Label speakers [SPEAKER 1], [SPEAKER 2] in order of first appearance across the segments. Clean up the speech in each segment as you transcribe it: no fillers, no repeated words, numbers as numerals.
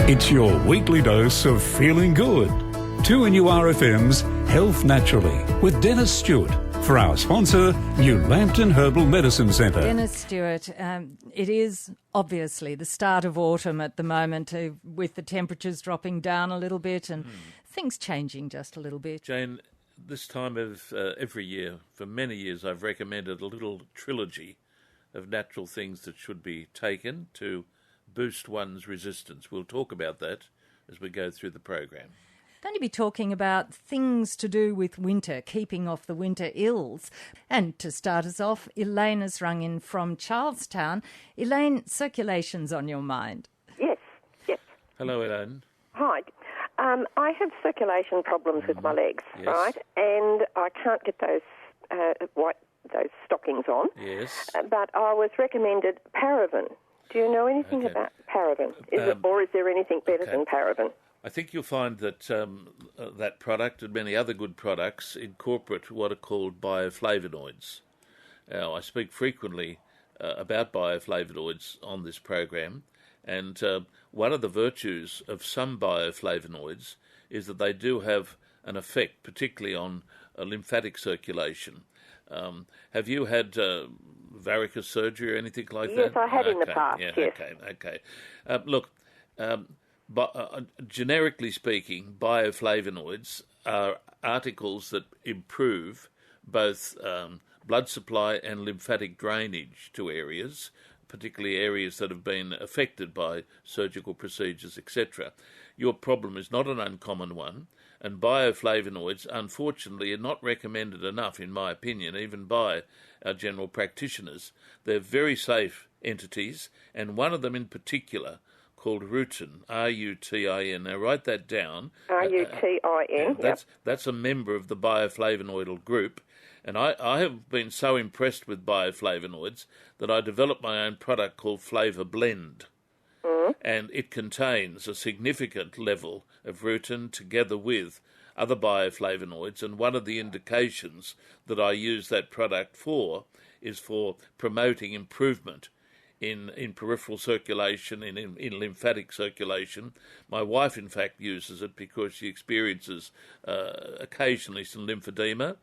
[SPEAKER 1] It's your weekly dose of feeling good. 2NURFM's Health Naturally with Denis Stewart for our sponsor, New Lambton Herbal Medicine Centre.
[SPEAKER 2] Denis Stewart, it is obviously the start of autumn at the moment with the temperatures dropping down a little bit and things changing just a little bit.
[SPEAKER 3] Jane, this time of every year, for many years, I've recommended a little trilogy of natural things that should be taken to boost one's resistance. We'll talk about that as we go through the program.
[SPEAKER 2] Going to be talking about things to do with winter, keeping off the winter ills. And to start us off, Elaine has rung in from Charlestown. Elaine, circulation's on your mind.
[SPEAKER 4] Yes.
[SPEAKER 3] Hello, Elaine.
[SPEAKER 4] Hi. I have circulation problems with my legs,
[SPEAKER 3] Yes.
[SPEAKER 4] right? And I can't get those those stockings on.
[SPEAKER 3] Yes.
[SPEAKER 4] But I was recommended Paraben. Do you know anything
[SPEAKER 3] Okay.
[SPEAKER 4] about Paraben? Or is there anything better than Paraben?
[SPEAKER 3] I think you'll find that that product and many other good products incorporate what are called bioflavonoids. Now, I speak frequently about bioflavonoids on this program, and one of the virtues of some bioflavonoids is that they do have an effect, particularly on lymphatic circulation. Have you had varicose surgery or anything like that?
[SPEAKER 4] Yes, I had in the past,
[SPEAKER 3] Yeah,
[SPEAKER 4] yes.
[SPEAKER 3] Okay. Look, generically speaking, bioflavonoids are articles that improve both blood supply and lymphatic drainage to areas, particularly areas that have been affected by surgical procedures, etc. Your problem is not an uncommon one, and bioflavonoids, unfortunately, are not recommended enough, in my opinion, even by our general practitioners. They're very safe entities, and one of them in particular, called rutin, R-U-T-I-N. Now, write that down.
[SPEAKER 4] R-U-T-I-N,
[SPEAKER 3] That's a member of the bioflavonoidal group, and I have been so impressed with bioflavonoids that I developed my own product called Flavour Blend. And it contains a significant level of rutin together with other bioflavonoids, and one of the indications that I use that product for is for promoting improvement in peripheral circulation, in lymphatic circulation. My wife, in fact, uses it because she experiences occasionally some lymphedema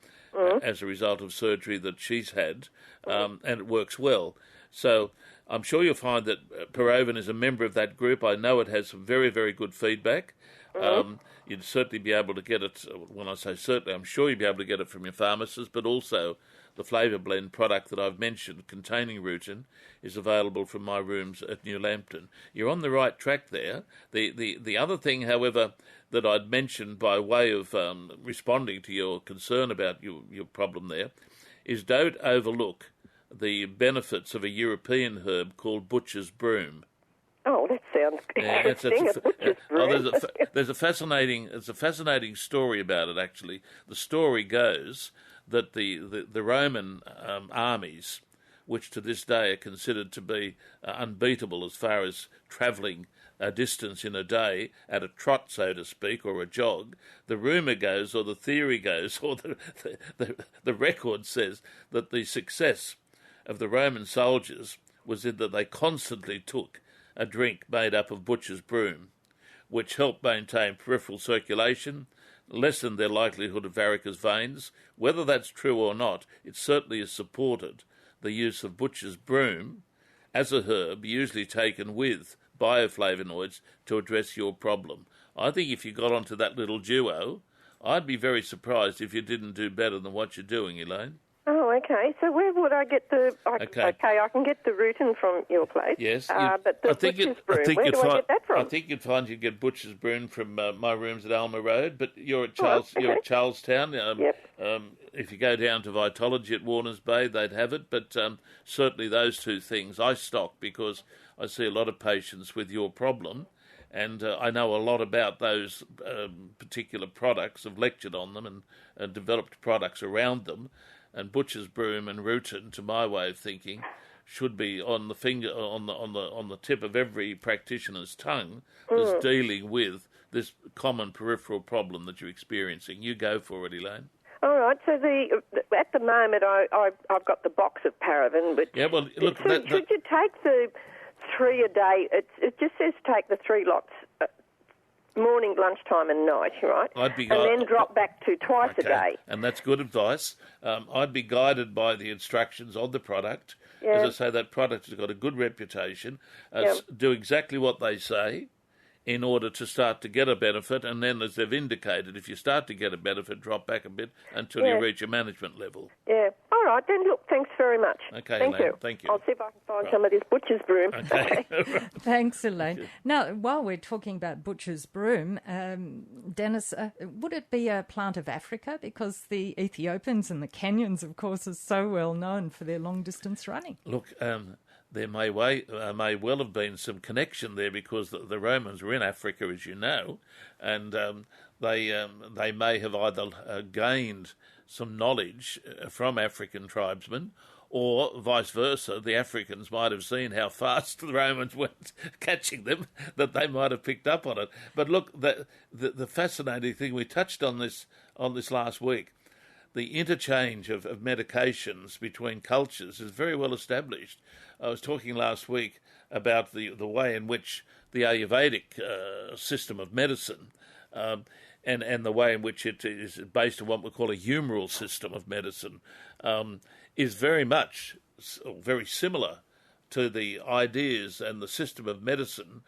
[SPEAKER 3] as a result of surgery that she's had, and it works well. So I'm sure you'll find that Paraben is a member of that group. I know it has some very, very good feedback. You'd certainly be able to get it, when I say certainly, I'm sure you'd be able to get it from your pharmacist, but also the Flavour Blend product that I've mentioned containing rutin is available from my rooms at New Lambton. You're on the right track there. The other thing, however, that I'd mentioned by way of responding to your concern about your problem there is don't overlook the benefits of a European herb called butcher's broom.
[SPEAKER 4] Oh, that sounds interesting. A butcher's broom.
[SPEAKER 3] There's a fascinating story about it, actually. The story goes that the Roman armies, which to this day are considered to be unbeatable as far as travelling a distance in a day at a trot, so to speak, or a jog, the rumour goes, or the theory goes, or the record says that the success of the Roman soldiers was in that they constantly took a drink made up of butcher's broom, which helped maintain peripheral circulation, lessened their likelihood of varicose veins. Whether that's true or not, it certainly has supported the use of butcher's broom as a herb, usually taken with bioflavonoids to address your problem. I think if you got onto that little duo, I'd be very surprised if you didn't do better than what you're doing, Elaine.
[SPEAKER 4] Oh, okay. So where would I get the... Okay, I can get the rutin from your place.
[SPEAKER 3] Yes.
[SPEAKER 4] But the butcher's broom, where do I get that from?
[SPEAKER 3] I think you'd find you'd get butcher's broom from my rooms at Alma Road, but you're at Charlestown.
[SPEAKER 4] Yep.
[SPEAKER 3] If you go down to Vitology at Warners Bay, they'd have it, but certainly those two things I stock because I see a lot of patients with your problem, and I know a lot about those particular products. I've lectured on them and developed products around them. And butcher's broom and rutin, to my way of thinking, should be on the finger, on the tip of every practitioner's tongue that's dealing with this common peripheral problem that you're experiencing. You go for it, Elaine.
[SPEAKER 4] All right. So at the moment, I've got the box of Paraben, but
[SPEAKER 3] yeah. Well, look,
[SPEAKER 4] should you take the 3 a day? It just says take the 3 lots morning, lunchtime and night, right? And then drop back to twice a day.
[SPEAKER 3] And that's good advice. I'd be guided by the instructions on the product.
[SPEAKER 4] Yeah.
[SPEAKER 3] As I say, that product has got a good reputation. Do exactly what they say in order to start to get a benefit, and then, as they've indicated, if you start to get a benefit, drop back a bit until you reach a management level.
[SPEAKER 4] Yeah. All right, then, look, thanks very much.
[SPEAKER 3] Okay,
[SPEAKER 4] Thank
[SPEAKER 3] Elaine,
[SPEAKER 4] you.
[SPEAKER 3] thank you.
[SPEAKER 4] I'll see if I can find some of this butcher's broom.
[SPEAKER 3] Okay.
[SPEAKER 2] Thanks, Elaine. Now, while we're talking about butcher's broom, Denis, would it be a plant of Africa? Because the Ethiopians and the Kenyans, of course, are so well known for their long-distance running.
[SPEAKER 3] Look, there may well have been some connection there, because the Romans were in Africa, as you know, and they may have either gained some knowledge from African tribesmen, or vice versa. The Africans might have seen how fast the Romans went catching them, that they might have picked up on it. But look, the fascinating thing, we touched on this last week. The interchange of medications between cultures is very well established. I was talking last week about the way in which the Ayurvedic system of medicine and the way in which it is based on what we call a humoral system of medicine is very similar to the ideas and the system of medicine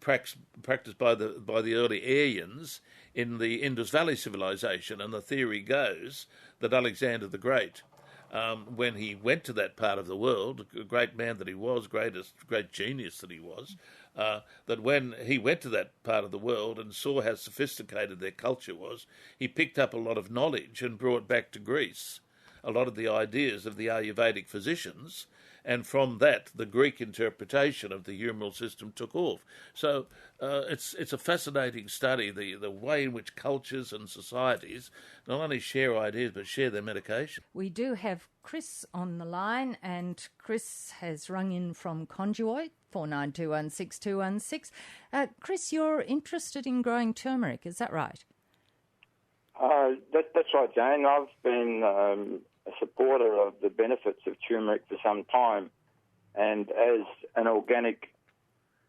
[SPEAKER 3] practiced by the early Aryans in the Indus Valley civilization. And the theory goes that Alexander the Great, when he went to that part of the world, a great man that he was, great genius that he was, that when he went to that part of the world and saw how sophisticated their culture was, he picked up a lot of knowledge and brought back to Greece a lot of the ideas of the Ayurvedic physicians, and from that the Greek interpretation of the humoral system took off. So it's a fascinating study, the way in which cultures and societies not only share ideas but share their medication.
[SPEAKER 2] We do have Chris on the line, and Chris has rung in from Conjoy, 49216216. Chris, you're interested in growing turmeric, is that right?
[SPEAKER 5] That's right, Jane. I've been a supporter of the benefits of turmeric for some time, and as an organic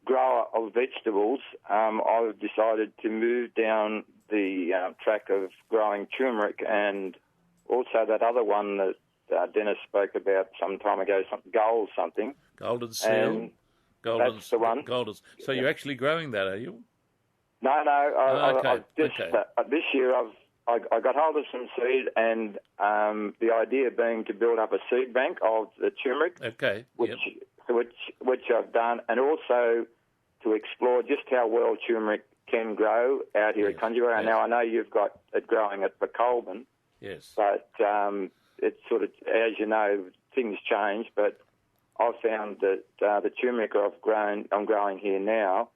[SPEAKER 5] grower of vegetables, I've decided to move down the track of growing turmeric, and also that other one that Denis spoke about some time ago,
[SPEAKER 3] Golden Seal.
[SPEAKER 5] That's the one.
[SPEAKER 3] So you're actually growing that, are you?
[SPEAKER 5] No.
[SPEAKER 3] Okay.
[SPEAKER 5] This year I got hold of some seed, and the idea being to build up a seed bank of the turmeric, which I've done, and also to explore just how well turmeric can grow out here at Conjoy. Now, I know you've got it growing at Colburn, but it's sort of, as you know, things change, but I've found that the turmeric I'm growing here now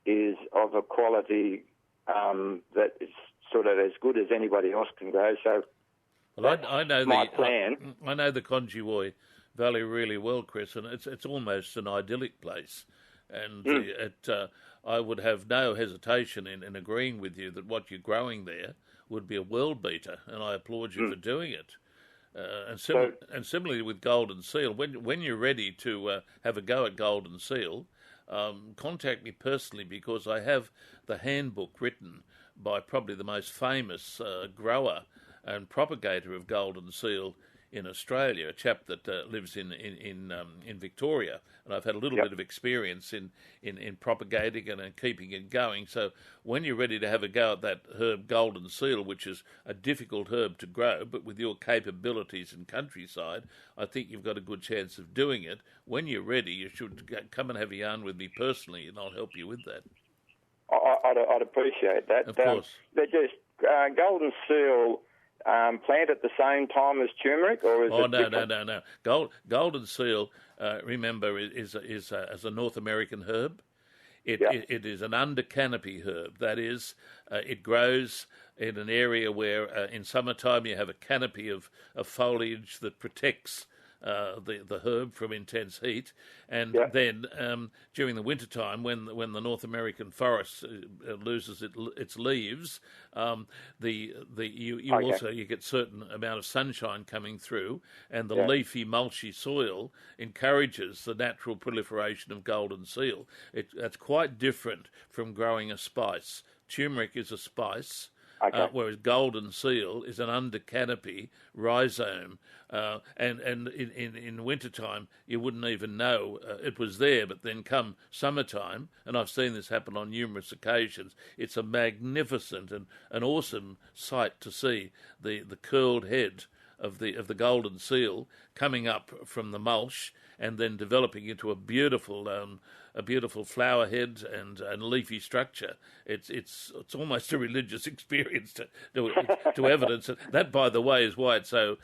[SPEAKER 5] is of a quality that is sort of as good as anybody else can grow. So,
[SPEAKER 3] I know
[SPEAKER 5] my plan.
[SPEAKER 3] I know the Conjoy Valley really well, Chris, and it's almost an idyllic place. And I would have no hesitation in agreeing with you that what you're growing there would be a world beater, and I applaud you for doing it. And similarly with Golden Seal, when you're ready to have a go at Golden Seal, contact me personally, because I have the handbook written by probably the most famous grower and propagator of Golden Seal in Australia, a chap that lives in Victoria, and I've had a little bit of experience in propagating and keeping it going. So when you're ready to have a go at that herb Golden Seal, which is a difficult herb to grow, but with your capabilities in countryside, I think you've got a good chance of doing it. When you're ready, you should come and have a yarn with me personally, and I'll help you with that.
[SPEAKER 5] I'd appreciate that.
[SPEAKER 3] Of course.
[SPEAKER 5] But just Golden Seal plant at the same time as turmeric, or is it different?
[SPEAKER 3] No. Golden Seal, remember, is a North American herb. It is an under canopy herb. That is, it grows in an area where in summertime you have a canopy of foliage that protects the herb from intense heat, and then during the wintertime, when the North American forest loses its leaves, you get certain amount of sunshine coming through, and the leafy, mulchy soil encourages the natural proliferation of Golden Seal. That's quite different from growing a spice. turmeric is a spice.
[SPEAKER 5] Okay.
[SPEAKER 3] Whereas golden seal is an under canopy rhizome, and in wintertime you wouldn't even know it was there. But then come summertime, and I've seen this happen on numerous occasions, it's a magnificent and an awesome sight to see the curled head of the golden seal coming up from the mulch and then developing into a beautiful flower head and leafy structure. It's almost a religious experience to evidence it. That, by the way, is why it's so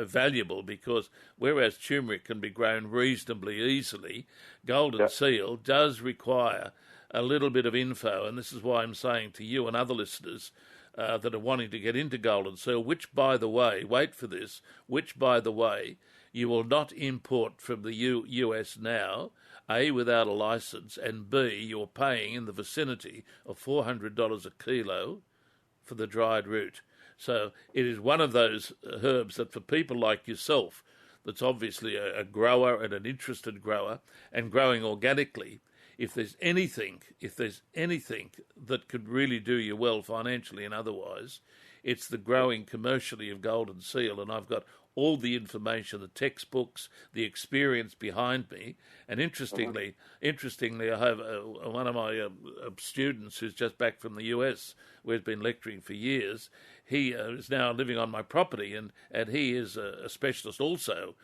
[SPEAKER 3] valuable, because whereas turmeric can be grown reasonably easily, golden seal does require a little bit of info, and this is why I'm saying to you and other listeners that are wanting to get into golden seal, which, by the way, wait for this, which, by the way, you will not import from the US now, A, without a licence, and B, you're paying in the vicinity of $400 a kilo for the dried root. So it is one of those herbs that for people like yourself, that's obviously a grower and an interested grower and growing organically, if there's anything that could really do you well financially and otherwise, it's the growing commercially of golden seal. And I've got all the information, the textbooks, the experience behind me. And interestingly, I have one of my students who's just back from the US, where he's been lecturing for years. He is now living on my property, and he is a specialist also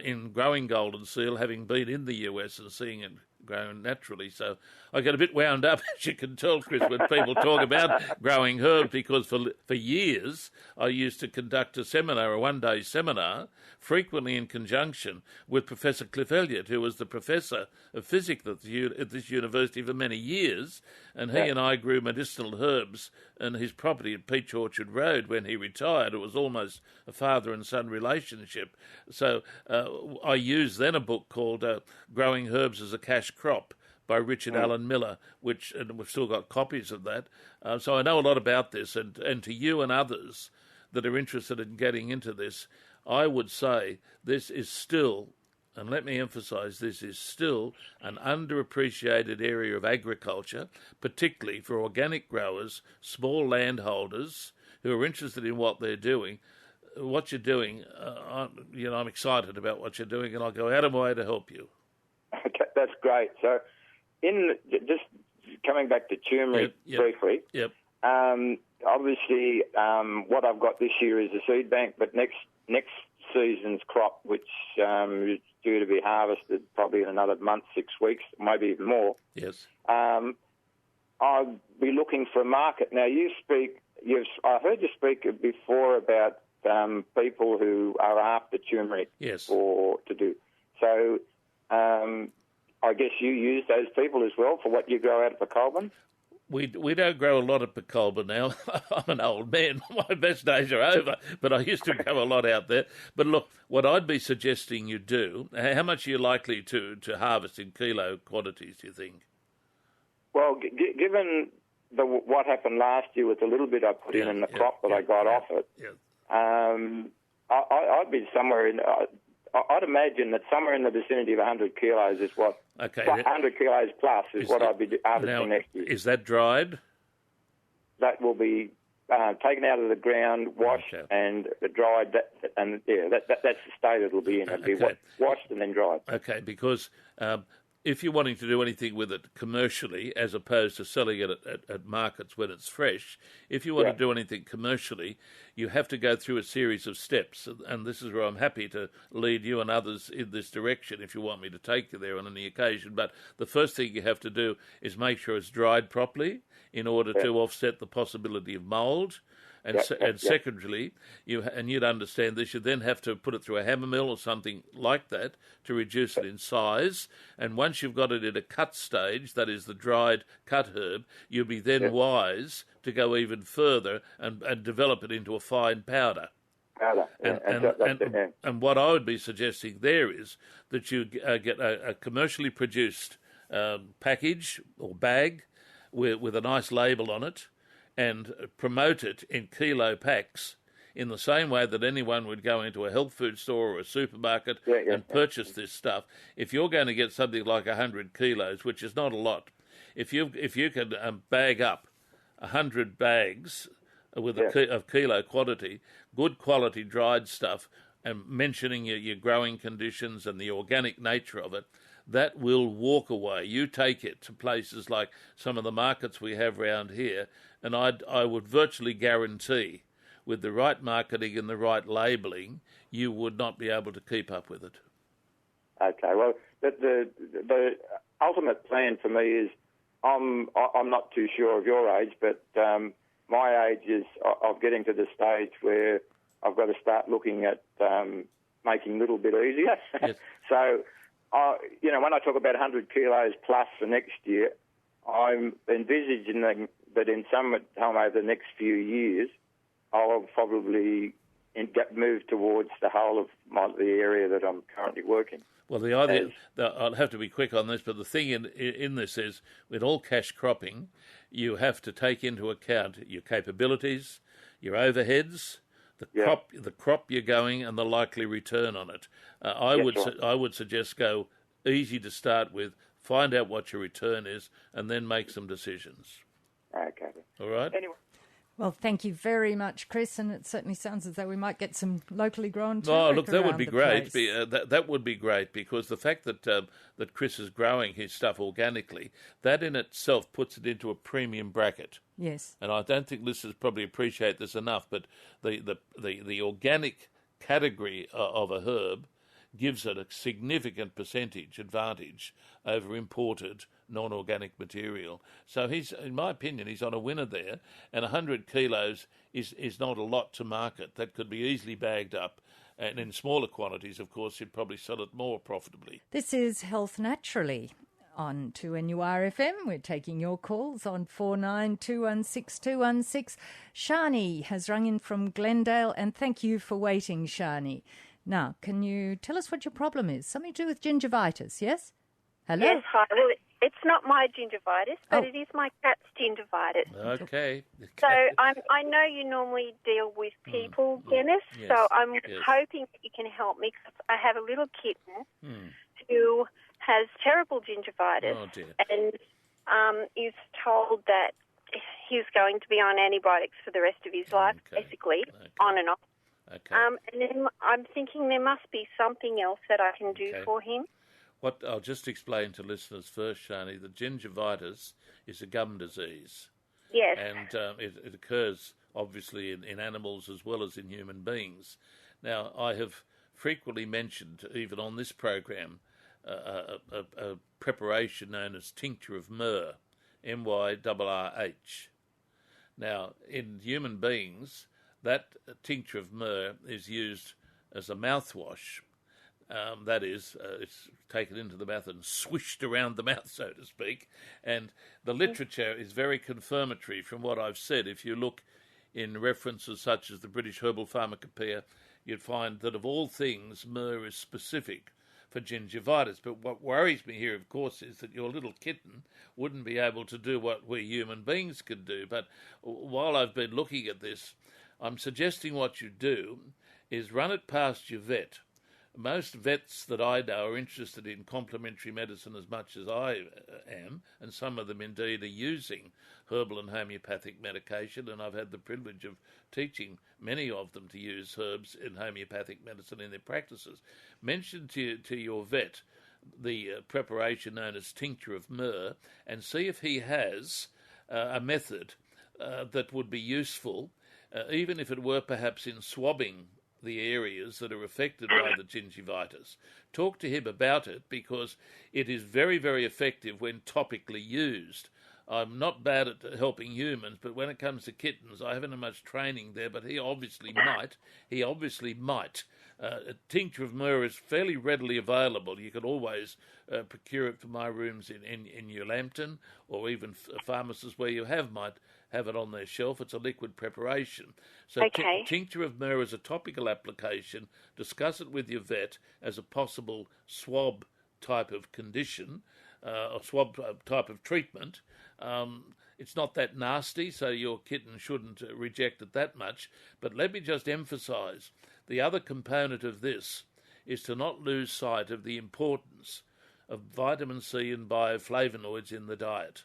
[SPEAKER 3] in growing golden seal, having been in the US and seeing it grown naturally. So I get a bit wound up, as you can tell, Chris, when people talk about growing herbs, because for years I used to conduct a one-day seminar, frequently in conjunction with Professor Cliff Elliott, who was the professor of physics at this university for many years, and he and I grew medicinal herbs in his property at Peach Orchard Road. When he retired, it was almost a father and son relationship. So I used then a book called Growing Herbs as a Cash Crop by Richard Allen Miller, and we've still got copies of that. So I know a lot about this, and to you and others that are interested in getting into this, I would say this is still, and let me emphasise, this is still an underappreciated area of agriculture, particularly for organic growers, small landholders who are interested in what they're doing. What you're doing, I'm excited about what you're doing, and I'll go out of my way to help you.
[SPEAKER 5] Okay, that's great. So, just coming back to turmeric briefly.
[SPEAKER 3] Yep.
[SPEAKER 5] Obviously, what I've got this year is a seed bank, but next season's crop, which is due to be harvested probably in another month, 6 weeks, maybe even more.
[SPEAKER 3] Yes.
[SPEAKER 5] I'll be looking for a market. Now, I heard you speak before about people who are after turmeric to do. So, I guess you use those people as well for what you grow out of Colburn?
[SPEAKER 3] We don't grow a lot of Picolba now. I'm an old man. My best days are over, but I used to grow a lot out there. But look, what I'd be suggesting you do, how much are you likely to harvest in kilo quantities, do you think?
[SPEAKER 5] Well, given what happened last year with the little bit I put in the crop that I got off it, I'd be somewhere in... I'd imagine that somewhere in the vicinity of 100 kilos is what...
[SPEAKER 3] Okay.
[SPEAKER 5] 100 kilos plus is what I'd be harvesting next year. Is
[SPEAKER 3] that dried?
[SPEAKER 5] That will be taken out of the ground, washed and dried. That's the state it'll be in. It'll be washed and then dried.
[SPEAKER 3] Okay, because if you're wanting to do anything with it commercially, as opposed to selling it at markets when it's fresh, if you want to do anything commercially, you have to go through a series of steps. And this is where I'm happy to lead you and others in this direction if you want me to take you there on any occasion. But the first thing you have to do is make sure it's dried properly in order to offset the possibility of mould. And secondarily, you'd understand this, you then have to put it through a hammer mill or something like that to reduce it in size. And once you've got it at a cut stage, that is the dried cut herb, you'll be then wise to go even further and develop it into a fine powder. And what I would be suggesting there is that you get a commercially produced package or bag with a nice label on it, and promote it in kilo packs in the same way that anyone would go into a health food store or a supermarket and purchase this stuff. If you're going to get something like 100 kilos, which is not a lot, if you can bag up 100 bags with of kilo quantity, good quality dried stuff, and mentioning your growing conditions and the organic nature of it, that will walk away. You take it to places like some of the markets we have around here, and I would virtually guarantee, with the right marketing and the right labelling, you would not be able to keep up with it. Okay,
[SPEAKER 5] well, the ultimate plan for me is, I'm not too sure of your age, but my age is of getting to the stage where I've got to start looking at making a little bit easier. Yes. So, when I talk about 100 kilos plus for next year, I'm envisaging that in some time over the next few years, I'll probably move towards the whole of the area that I'm currently working.
[SPEAKER 3] Well, the idea, I'll have to be quick on this, but the thing in this is, with all cash cropping, you have to take into account your capabilities, your overheads, the crop you're going, and the likely return on it. I would suggest go easy to start with, find out what your return is, and then make some decisions.
[SPEAKER 5] Okay.
[SPEAKER 3] All right?
[SPEAKER 5] Anyway.
[SPEAKER 2] Well, thank you very much, Chris, and it certainly sounds as though we might get some locally grown turmeric.
[SPEAKER 3] Oh, look, that would be great.
[SPEAKER 2] That
[SPEAKER 3] would be great, because the fact that Chris is growing his stuff organically, that in itself puts it into a premium bracket.
[SPEAKER 2] Yes.
[SPEAKER 3] And I don't think listeners probably appreciate this enough, but the organic category of a herb gives it a significant percentage advantage over imported non-organic material. So in my opinion, he's on a winner there, and 100 kilos is not a lot to market. That could be easily bagged up, and in smaller quantities, of course, you'd probably sell it more profitably.
[SPEAKER 2] This is Health Naturally on 2NURFM. We're taking your calls on 49216216. Shani has rung in from Glendale, and thank you for waiting, Shani. Now, can you tell us what your problem is? Something to do with gingivitis, yes? Hello?
[SPEAKER 6] Yes, hi. Well, it's not my gingivitis, but it is my cat's gingivitis.
[SPEAKER 3] Okay.
[SPEAKER 6] So I know you normally deal with people, Dennis, so I'm hoping that you can help me, because I have a little kitten who has terrible gingivitis and is told that he's going to be on antibiotics for the rest of his life, basically, on and off.
[SPEAKER 3] Okay.
[SPEAKER 6] And then I'm thinking there must be something else that I can do for him.
[SPEAKER 3] What I'll just explain to listeners first, Shani, that gingivitis is a gum disease.
[SPEAKER 6] Yes.
[SPEAKER 3] And it occurs, obviously, in animals as well as in human beings. Now, I have frequently mentioned, even on this program, a preparation known as tincture of myrrh, MYRRH. Now, in human beings, that tincture of myrrh is used as a mouthwash. That is, it's taken into the mouth and swished around the mouth, so to speak. And the literature is very confirmatory from what I've said. If you look in references such as the British Herbal Pharmacopoeia, you'd find that of all things, myrrh is specific for gingivitis. But what worries me here, of course, is that your little kitten wouldn't be able to do what we human beings could do. But while I've been looking at this, I'm suggesting what you do is run it past your vet. Most vets that I know are interested in complementary medicine as much as I am, and some of them indeed are using herbal and homeopathic medication, and I've had the privilege of teaching many of them to use herbs in homeopathic medicine in their practices. Mention to your vet the preparation known as tincture of myrrh, and see if he has a method that would be useful, even if it were perhaps in swabbing the areas that are affected by the gingivitis. Talk to him about it, because it is very, very effective when topically used. I'm not bad at helping humans, but when it comes to kittens, I haven't had much training there, but he obviously might. Tincture of myrrh is fairly readily available. You can always procure it from my rooms in New Lambton, or even pharmacists where you might have it on their shelf. It's a liquid preparation. So tincture of myrrh is a topical application. Discuss it with your vet as a possible swab type of condition, or swab type of treatment. It's not that nasty, so your kitten shouldn't reject it that much. But let me just emphasise, the other component of this is to not lose sight of the importance of vitamin C and bioflavonoids in the diet.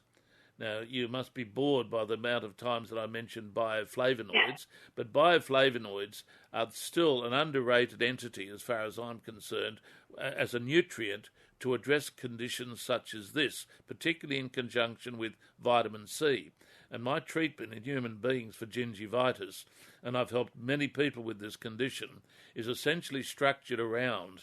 [SPEAKER 3] Now, you must be bored by the amount of times that I mentioned bioflavonoids, but bioflavonoids are still an underrated entity as far as I'm concerned as a nutrient to address conditions such as this, particularly in conjunction with vitamin C. And my treatment in human beings for gingivitis, and I've helped many people with this condition, is essentially structured around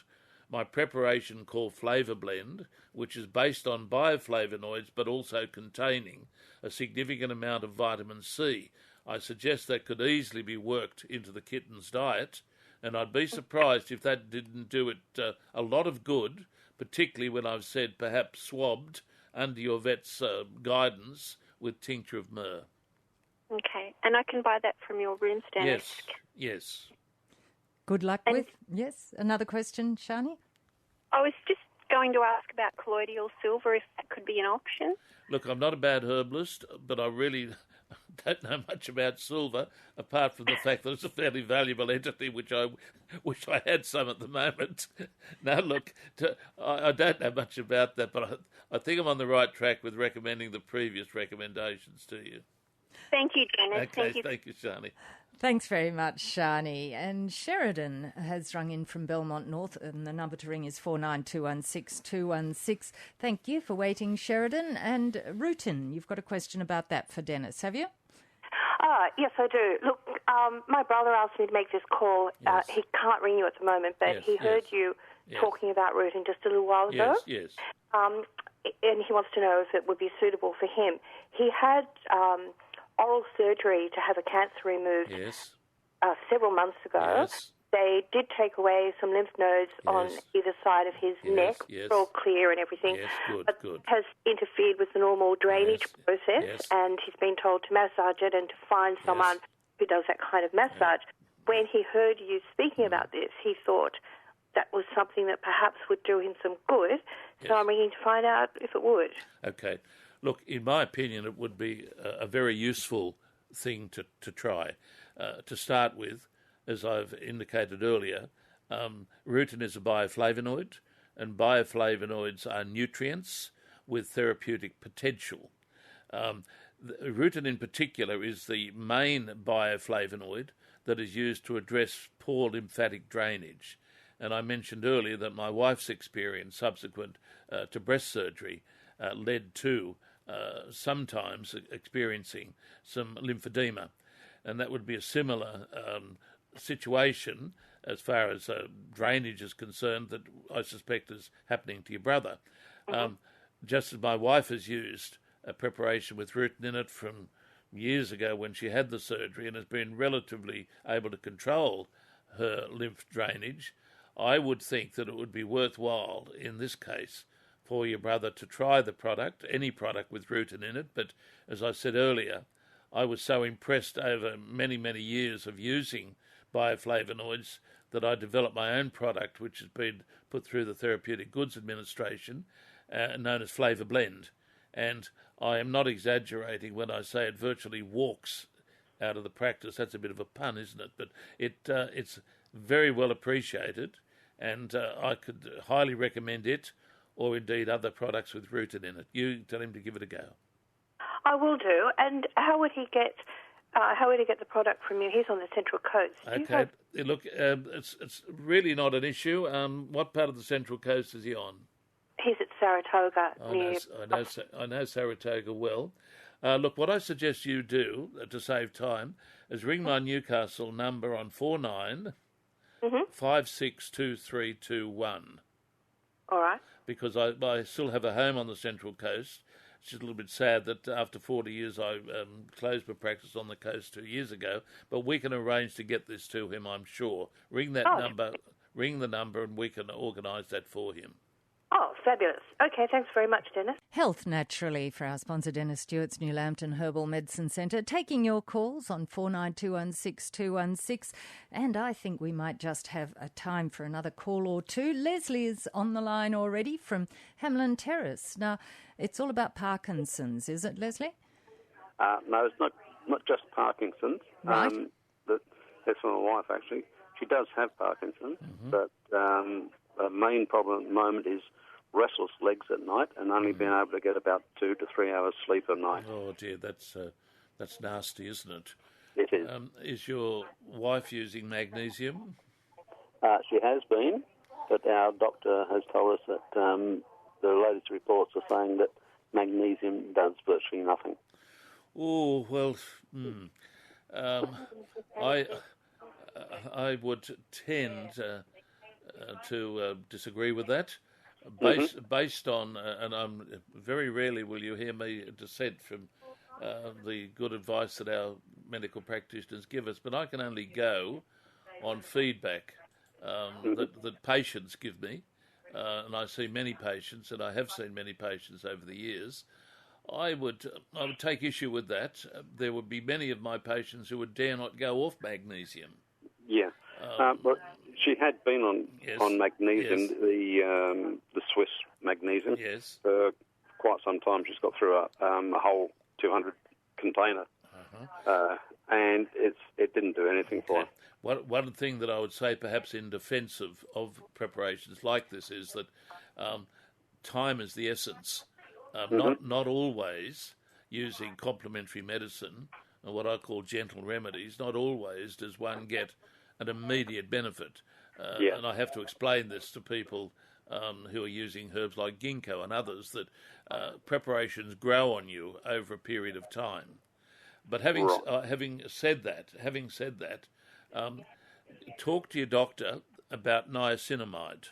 [SPEAKER 3] my preparation called Flavour Blend, which is based on bioflavonoids but also containing a significant amount of vitamin C. I suggest that could easily be worked into the kitten's diet, and I'd be surprised if that didn't do it a lot of good, particularly when I've said perhaps swabbed under your vet's guidance with tincture of myrrh.
[SPEAKER 6] Okay, and I can buy that from your rooms, Dennis?
[SPEAKER 3] Yes.
[SPEAKER 2] Good luck with... Yes, another question, Shani?
[SPEAKER 6] I was just going to ask about colloidal silver, if that could be an option.
[SPEAKER 3] Look, I'm not a bad herbalist, but I really don't know much about silver, apart from the fact that it's a fairly valuable entity, which I wish I had some at the moment. Now, look, I don't know much about that, but I think I'm on the right track with recommending the previous recommendations to you.
[SPEAKER 6] Thank you, Dennis.
[SPEAKER 3] Okay, thank you, Shani.
[SPEAKER 2] Thanks very much, Shani. And Sheridan has rung in from Belmont North, and the number to ring is 49216216. Thank you for waiting, Sheridan. And Rutin, you've got a question about that for Dennis, have you?
[SPEAKER 7] Yes, I do. Look, my brother asked me to make this call.
[SPEAKER 3] Yes.
[SPEAKER 7] He can't ring you at the moment, but he heard you talking about Rutin just a little while ago.
[SPEAKER 3] Yes.
[SPEAKER 7] And he wants to know if it would be suitable for him. He had oral surgery to have a cancer removed several months ago.
[SPEAKER 3] Yes.
[SPEAKER 7] They did take away some lymph nodes on either side of his neck. They're all clear and everything.
[SPEAKER 3] Yes, good.
[SPEAKER 7] Has interfered with the normal drainage process, and he's been told to massage it and to find someone who does that kind of massage. When he heard you speaking about this, he thought that was something that perhaps would do him some good. So I'm ringing to find out if it would.
[SPEAKER 3] Okay. Look, in my opinion, it would be a very useful thing to try. To start with, as I've indicated earlier, rutin is a bioflavonoid, and bioflavonoids are nutrients with therapeutic potential. Rutin in particular is the main bioflavonoid that is used to address poor lymphatic drainage. And I mentioned earlier that my wife's experience subsequent to breast surgery led to sometimes experiencing some lymphedema. And that would be a similar situation as far as drainage is concerned that I suspect is happening to your brother. Just as my wife has used a preparation with rutin in it from years ago when she had the surgery and has been relatively able to control her lymph drainage, I would think that it would be worthwhile in this case for your brother to try the product, any product with rutin in it. But as I said earlier, I was so impressed over many, many years of using bioflavonoids that I developed my own product, which has been put through the Therapeutic Goods Administration, known as Flavour Blend. And I am not exaggerating when I say it virtually walks out of the practice. That's a bit of a pun, isn't it? But it's very well appreciated, and I could highly recommend it, or indeed other products with rutin in it. You tell him to give it a go.
[SPEAKER 7] I will do. And how would he get the product from you? He's on the Central Coast.
[SPEAKER 3] Okay. Look, it's really not an issue. What part of the Central Coast is he on?
[SPEAKER 7] He's at Saratoga.
[SPEAKER 3] I know Saratoga well. Look, what I suggest you do to save time is ring my Newcastle number on 49562321.
[SPEAKER 7] All right.
[SPEAKER 3] Because I still have a home on the Central Coast. It's just a little bit sad that after 40 years I closed my practice on the coast 2 years ago, but we can arrange to get this to him, I'm sure. Ring the number and we can organise that for him.
[SPEAKER 7] Oh, fabulous. Okay, thanks very much, Dennis.
[SPEAKER 2] Health Naturally for our sponsor, Denis Stewart's New Lambton Herbal Medicine Centre. Taking your calls on 49216216. And I think we might just have a time for another call or two. Leslie is on the line already from Hamlin Terrace. Now, it's all about Parkinson's, is it, Leslie?
[SPEAKER 8] No, it's not just Parkinson's.
[SPEAKER 2] Right.
[SPEAKER 8] That's for my wife, actually. She does have Parkinson's, but the main problem at the moment is restless legs at night and only been able to get about 2 to 3 hours sleep a night.
[SPEAKER 3] Oh dear, that's nasty, isn't it?
[SPEAKER 8] It is.
[SPEAKER 3] Is your wife using magnesium?
[SPEAKER 8] She has been, but our doctor has told us that the latest reports are saying that magnesium does virtually nothing.
[SPEAKER 3] Oh well, I would tend to disagree with that, based on, and very rarely will you hear me dissent from the good advice that our medical practitioners give us, but I can only go on feedback that patients give me, and I see many patients, and I have seen many patients over the years. I would take issue with that. There would be many of my patients who would dare not go off magnesium.
[SPEAKER 8] Yeah, but she had been on magnesium, the Swiss magnesium, for quite some time. She's got through a whole 200 container, and it didn't do anything for her.
[SPEAKER 3] One thing that I would say, perhaps in defence of preparations like this, is that time is the essence. Not always using complementary medicine and what I call gentle remedies. Not always does one get an immediate benefit, and I have to explain this to people who are using herbs like ginkgo and others, that preparations grow on you over a period of time. But having said that, talk to your doctor about niacinamide.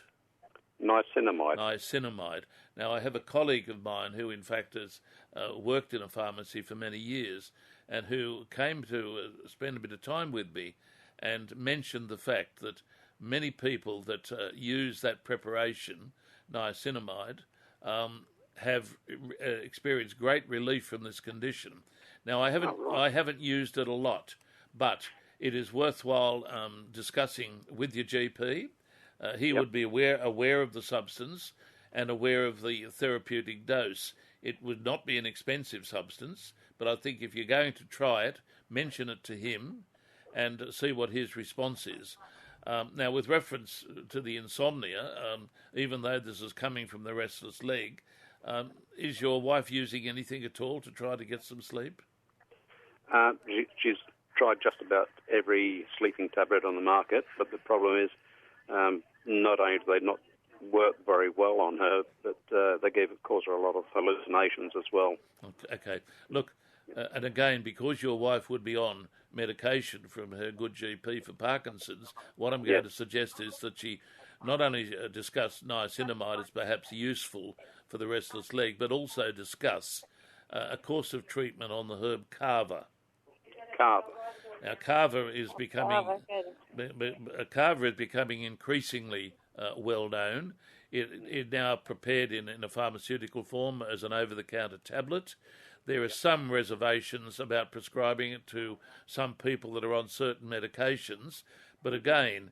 [SPEAKER 3] Niacinamide. Now, I have a colleague of mine who, in fact, has worked in a pharmacy for many years and who came to spend a bit of time with me and mentioned the fact that many people that use that preparation, niacinamide, have experienced great relief from this condition. Now, I haven't used it a lot, but it is worthwhile discussing with your GP. He would be aware of the substance and aware of the therapeutic dose. It would not be an expensive substance, but I think if you're going to try it, mention it to him and see what his response is. Now, with reference to the insomnia, even though this is coming from the restless leg, is your wife using anything at all to try to get some sleep?
[SPEAKER 8] She's tried just about every sleeping tablet on the market, but the problem is not only do they not work very well on her, but they cause her a lot of hallucinations as well.
[SPEAKER 3] Okay. Look, and again, because your wife would be on medication from her good GP for Parkinson's, what I'm going to suggest is that she not only discuss niacinamide as perhaps useful for the restless leg, but also discuss a course of treatment on the herb kava. Now, kava is becoming increasingly well known. It is now prepared in a pharmaceutical form as an over-the-counter tablet. There are some reservations about prescribing it to some people that are on certain medications, but again,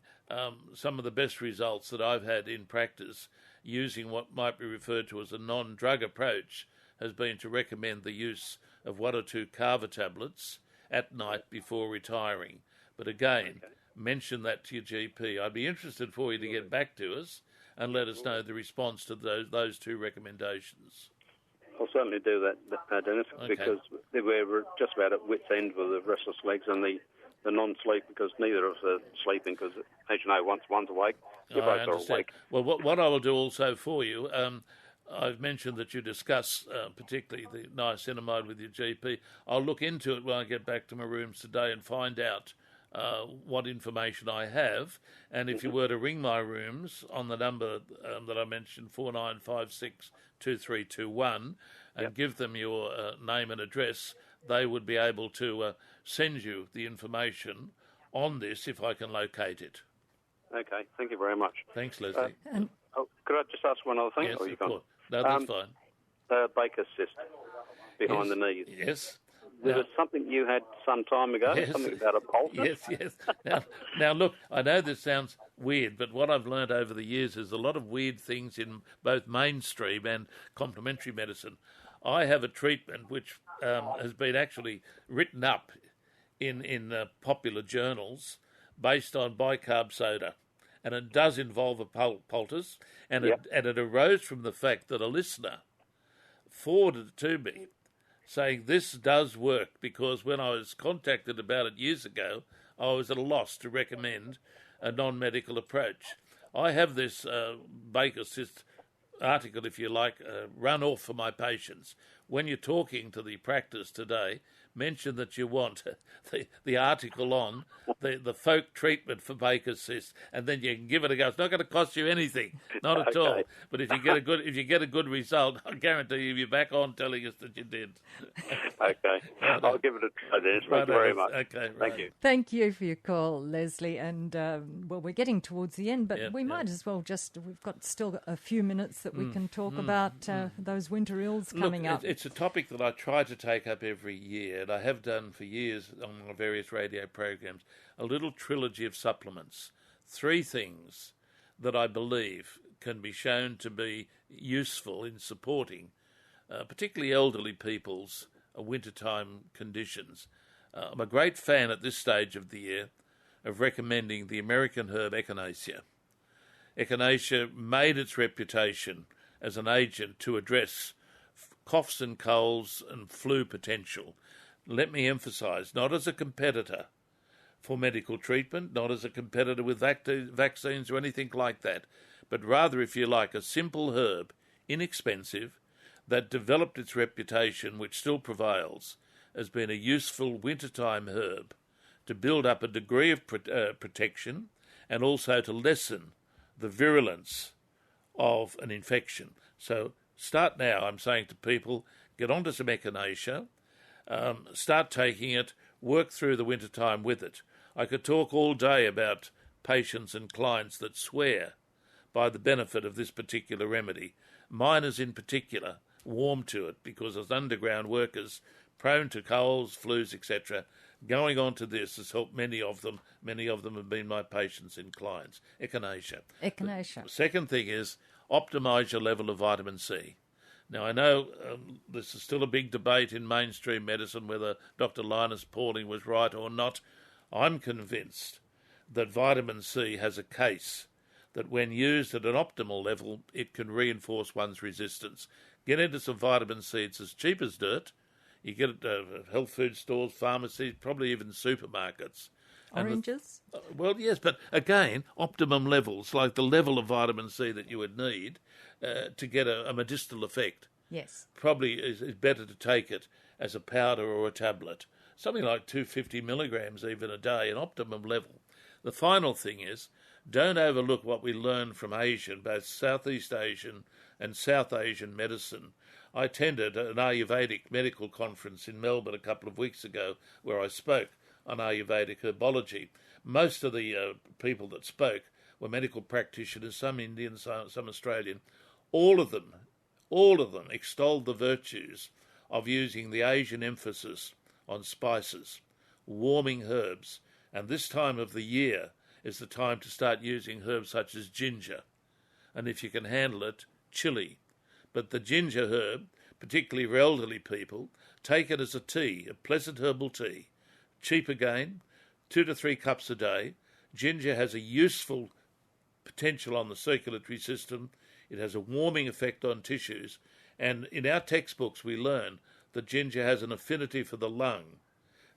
[SPEAKER 3] some of the best results that I've had in practice using what might be referred to as a non-drug approach has been to recommend the use of 1 or 2 kava tablets at night before retiring. But again, mention that to your GP. I'd be interested for you to get back to us and let us know the response to those 2 recommendations.
[SPEAKER 8] I'll certainly do that, Dennis, because we're just about at wit's end with the restless legs and the non-sleep, because neither of us are sleeping, because, as you know, once one's awake, you both are awake.
[SPEAKER 3] Well, what I will do also for you, I've mentioned that you discuss particularly the niacinamide with your GP. I'll look into it when I get back to my rooms today and find out what information I have. And if you were to ring my rooms on the number that I mentioned, 49562321, and give them your name and address, they would be able to send you the information on this if I can locate it.
[SPEAKER 8] Okay, thank you very much.
[SPEAKER 3] Thanks, Leslie.
[SPEAKER 8] Could I just ask one other thing?
[SPEAKER 3] Yes, of course. No, that's fine.
[SPEAKER 8] Baker's cyst behind the knees.
[SPEAKER 3] Yes.
[SPEAKER 8] There was something you had some time ago, something about a pulse.
[SPEAKER 3] Yes. Now, look, I know this sounds weird, but what I've learned over the years is a lot of weird things in both mainstream and complementary medicine. I have a treatment which has been actually written up in popular journals based on bicarb soda. and it does involve a poultice, and it arose from the fact that a listener forwarded it to me, saying this does work, because when I was contacted about it years ago, I was at a loss to recommend a non-medical approach. I have this Baker's cyst article, if you like, run off for my patients. When you're talking to the practice today, mention that you want the article on the folk treatment for Baker's cyst, and then you can give it a go. It's not going to cost you anything, not at all. But if you get a good result, I guarantee you're back on telling us that you did.
[SPEAKER 8] Okay, I'll give it a try, Dennis. Thank you very much.
[SPEAKER 3] Okay,
[SPEAKER 8] thank you.
[SPEAKER 2] Thank you for your call, Leslie. And well, we're getting towards the end, but we might as well we've got still a few minutes that we can talk about those winter ills coming up.
[SPEAKER 3] It's a topic that I try to take up every year, and I have done for years on my various radio programs, a little trilogy of supplements. 3 things that I believe can be shown to be useful in supporting particularly elderly people's wintertime conditions. I'm a great fan at this stage of the year of recommending the American herb echinacea. Echinacea made its reputation as an agent to address coughs and colds and flu potential. Let me emphasise, not as a competitor for medical treatment, not as a competitor with vaccines or anything like that, but rather, if you like, a simple herb, inexpensive, that developed its reputation, which still prevails, as being a useful wintertime herb to build up a degree of protection and also to lessen the virulence of an infection. So start now, I'm saying to people, get onto some echinacea, start taking it, work through the wintertime with it. I could talk all day about patients and clients that swear by the benefit of this particular remedy. Miners in particular warm to it because as underground workers prone to colds, flus, etc., going on to this has helped many of them. Many of them have been my patients and clients. Echinacea.
[SPEAKER 2] Echinacea.
[SPEAKER 3] The second thing is optimise your level of vitamin C. Now, I know this is still a big debate in mainstream medicine whether Dr. Linus Pauling was right or not. I'm convinced that vitamin C has a case that when used at an optimal level, it can reinforce one's resistance. Get into some vitamin C. It's as cheap as dirt. You get it at health food stores, pharmacies, probably even supermarkets.
[SPEAKER 2] Oranges?
[SPEAKER 3] Well, yes, but again, optimum levels, like the level of vitamin C that you would need to get a medicinal effect.
[SPEAKER 2] Yes.
[SPEAKER 3] Probably is better to take it as a powder or a tablet. Something like 250 milligrams even a day, an optimum level. The final thing is, don't overlook what we learned from Asian, both Southeast Asian and South Asian medicine. I attended an Ayurvedic medical conference in Melbourne a couple of weeks ago where I spoke on Ayurvedic herbology. Most of the people that spoke were medical practitioners, some Indian, some Australian. All of them extolled the virtues of using the Asian emphasis on spices, warming herbs, and this time of the year is the time to start using herbs such as ginger, and if you can handle it, chili. But the ginger herb, particularly for elderly people, take it as a tea, a pleasant herbal tea. Cheap again, 2 to 3 cups a day. Ginger has a useful potential on the circulatory system. It has a warming effect on tissues. And in our textbooks we learn that ginger has an affinity for the lung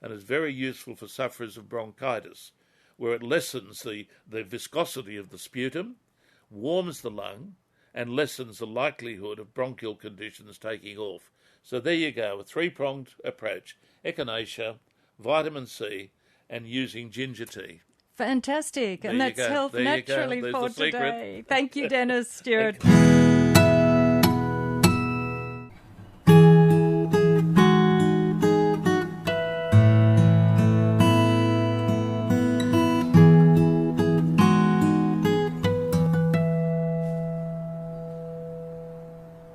[SPEAKER 3] and is very useful for sufferers of bronchitis, where it lessens the viscosity of the sputum, warms the lung, and lessens the likelihood of bronchial conditions taking off. So there you go, a 3-pronged approach: echinacea, vitamin C, and using ginger tea.
[SPEAKER 2] Fantastic. And that's Health Naturally for today. Thank you, Denis Stewart.